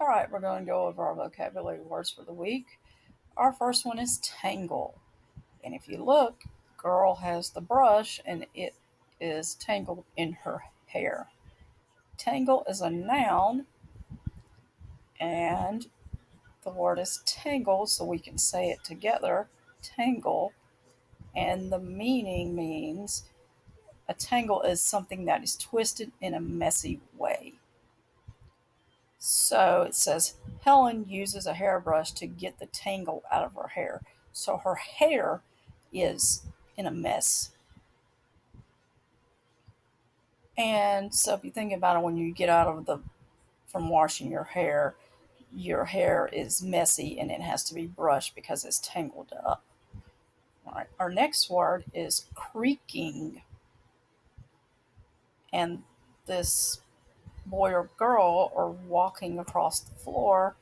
All right, we're going to go over our vocabulary words for the week. Our first one is tangle. And if you look, girl has the brush and it is tangled in her hair. Tangle is a noun and the word is tangle, so we can say it together. Tangle. And the meaning means a tangle is something that is twisted in a messy way. So it says Helen uses a hairbrush to get the tangle out of her hair. So her hair is in a mess. And so if you think about it, when you get out of the from washing your hair is messy and it has to be brushed because it's tangled up. All right. Our next word is creaking. And this boy or girl are walking across the floor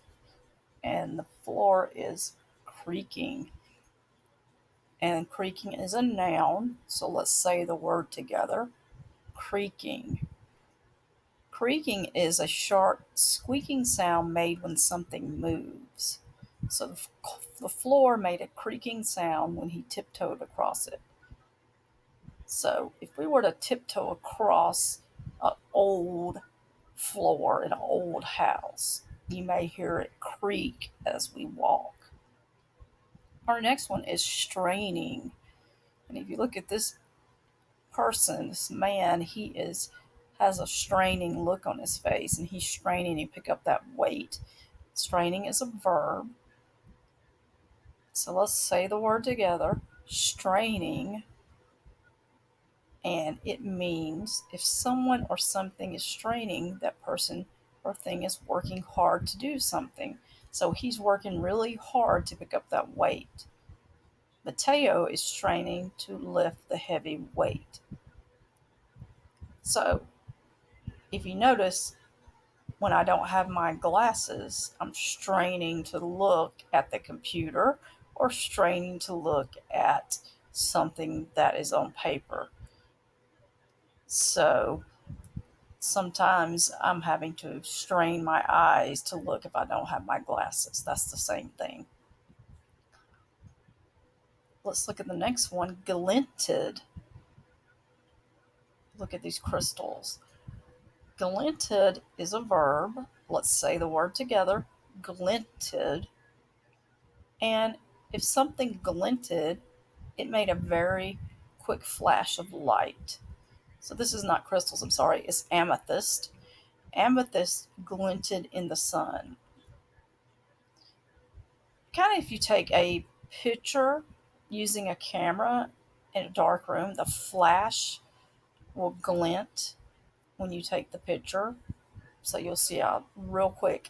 and the floor is creaking. And creaking is a noun, so let's say the word together. Creaking. Creaking is a sharp squeaking sound made when something moves. So the floor made a creaking sound when he tiptoed across it. So if we were to tiptoe across an old floor in an old house, you may hear it creak as we walk. Our next one is straining. And if you look at this person, this man, he is has a straining look on his face and he's straining to pick up that weight. Straining is a verb. So let's say the word together. Straining. And it means if someone or something is straining, that person or thing is working hard to do something. So he's working really hard to pick up that weight. Mateo is straining to lift the heavy weight. So if you notice, when I don't have my glasses, I'm straining to look at the computer or straining to look at something that is on paper. So sometimes I'm having to strain my eyes to look if I don't have my glasses. That's the same thing. Let's look at the next one, glinted. Look at these crystals. Glinted is a verb. Let's say the word together, glinted. And if something glinted, it made a very quick flash of light. So this is not crystals, I'm sorry, it's amethyst. Amethyst glinted in the sun. Kind of if you take a picture using a camera in a dark room, the flash will glint when you take the picture. So you'll see a real quick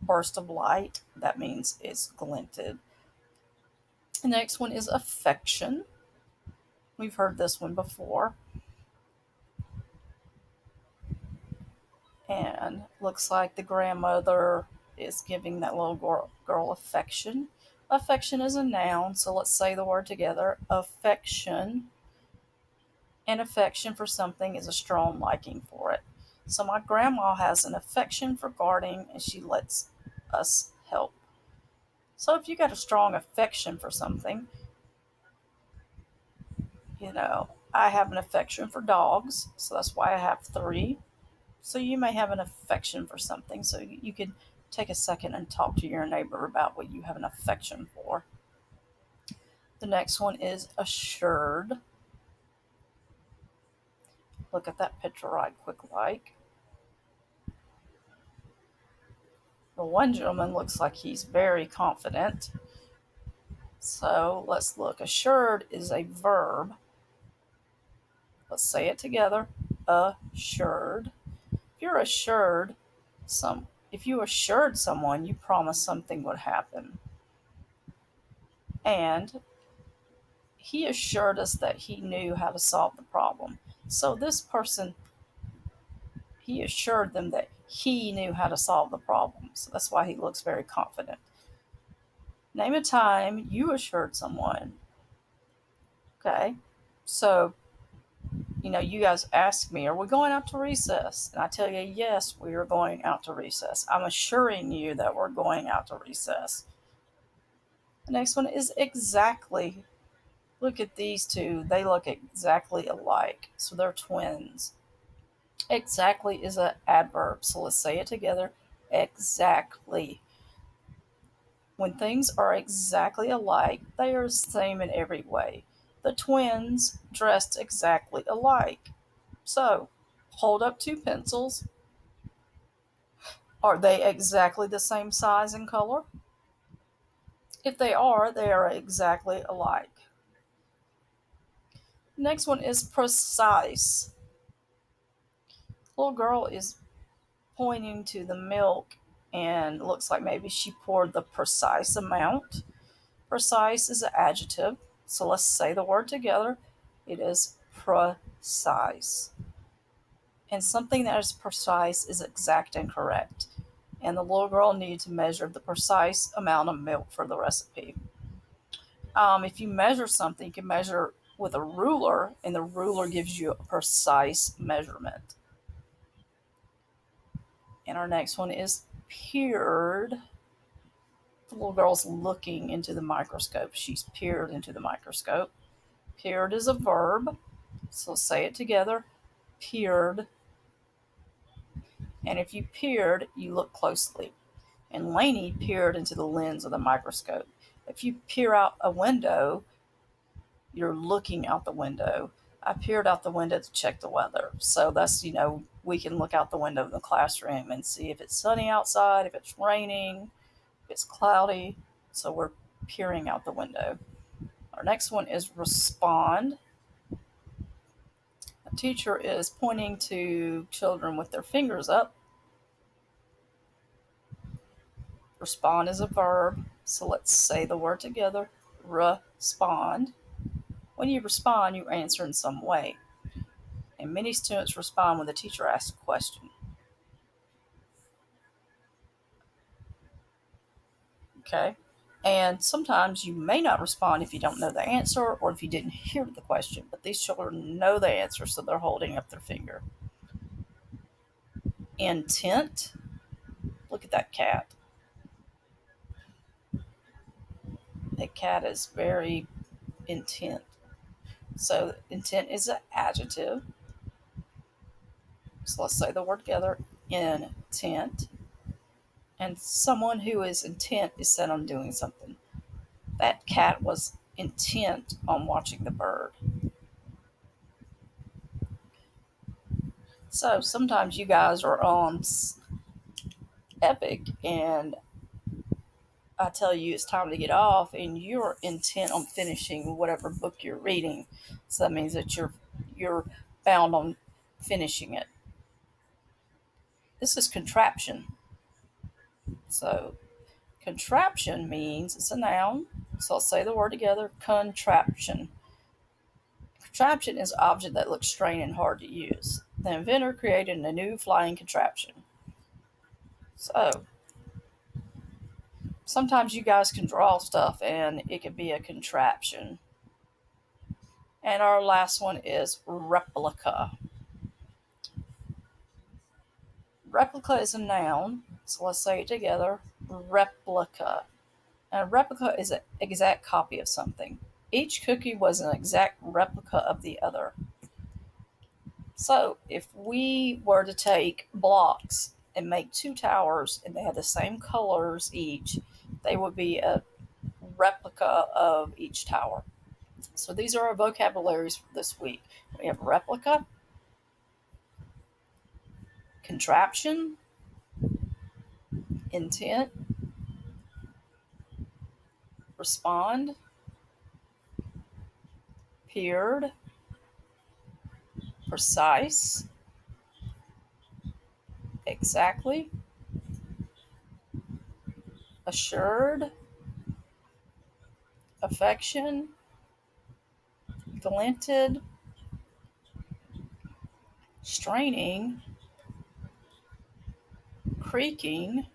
burst of light. That means it's glinted. The next one is affection. We've heard this one before. And looks like the grandmother is giving that little girl affection. Affection is a noun, so let's say the word together, affection. And affection for something is a strong liking for it. So my grandma has an affection for gardening and she lets us help. So if you got a strong affection for something, I have an affection for dogs, so that's why I have three. So you may have an affection for something, so you could take a second and talk to your neighbor about what you have an affection for. The next one is assured. Look at that picture right quick like. The one gentleman looks like he's very confident. So let's look. Assured is a verb. Let's say it together. Assured. If you're assured if you assured someone, you promised something would happen. And he assured us that he knew how to solve the problem. So this person, he assured them that he knew how to solve the problem. So that's why he looks very confident. Name a time you assured someone. Okay. So You guys ask me, are we going out to recess? And I tell you, yes, we are going out to recess. I'm assuring you that we're going out to recess. The next one is exactly. Look at these two. They look exactly alike. So they're twins. Exactly is an adverb. So let's say it together. Exactly. When things are exactly alike, they are the same in every way. The twins dressed exactly alike. So, hold up two pencils. Are they exactly the same size and color? If they are exactly alike. Next one is precise. Little girl is pointing to the milk and looks like maybe she poured the precise amount. Precise is an adjective, so let's say the word together. It is precise. And something that is precise is exact and correct. And the little girl needed to measure the precise amount of milk for the recipe. If you measure something, you can measure with a ruler, and the ruler gives you a precise measurement. And our next one is peered. The little girl's looking into the microscope. She's peered into the microscope. Peered is a verb, so say it together. Peered. And if you peered, you look closely. And Lainey peered into the lens of the microscope. If you peer out a window, you're looking out the window. I peered out the window to check the weather. So that's, we can look out the window of the classroom and see if it's sunny outside, if it's raining, if it's cloudy. So we're peering out the window. Our next one is respond. A teacher is pointing to children with their fingers up. Respond is a verb. So let's say the word together. Respond. When you respond, you answer in some way. And many students respond when the teacher asks a question. Okay? And sometimes you may not respond if you don't know the answer or if you didn't hear the question. But these children know the answer, so they're holding up their finger. Intent. Look at that cat. That cat is very intent. So intent is an adjective. So let's say the word together. Intent. And someone who is intent is set on doing something. That cat was intent on watching the bird. So sometimes you guys are on Epic and I tell you it's time to get off and you're intent on finishing whatever book you're reading. So that means that you're bound on finishing it. This is contraption. So contraption means it's a noun. So I'll say the word together. Contraption. Contraption is an object that looks strange and hard to use. The inventor created a new flying contraption. So sometimes you guys can draw stuff and it could be a contraption. And our last one is replica. Replica is a noun, so let's say it together. Replica. And a replica is an exact copy of something. Each cookie was an exact replica of the other. So if we were to take blocks and make two towers and they had the same colors each, they would be a replica of each tower. So these are our vocabularies for this week. We have replica, contraption, intent, respond, peered, precise, exactly, assured, affection, glinted, straining, creaking,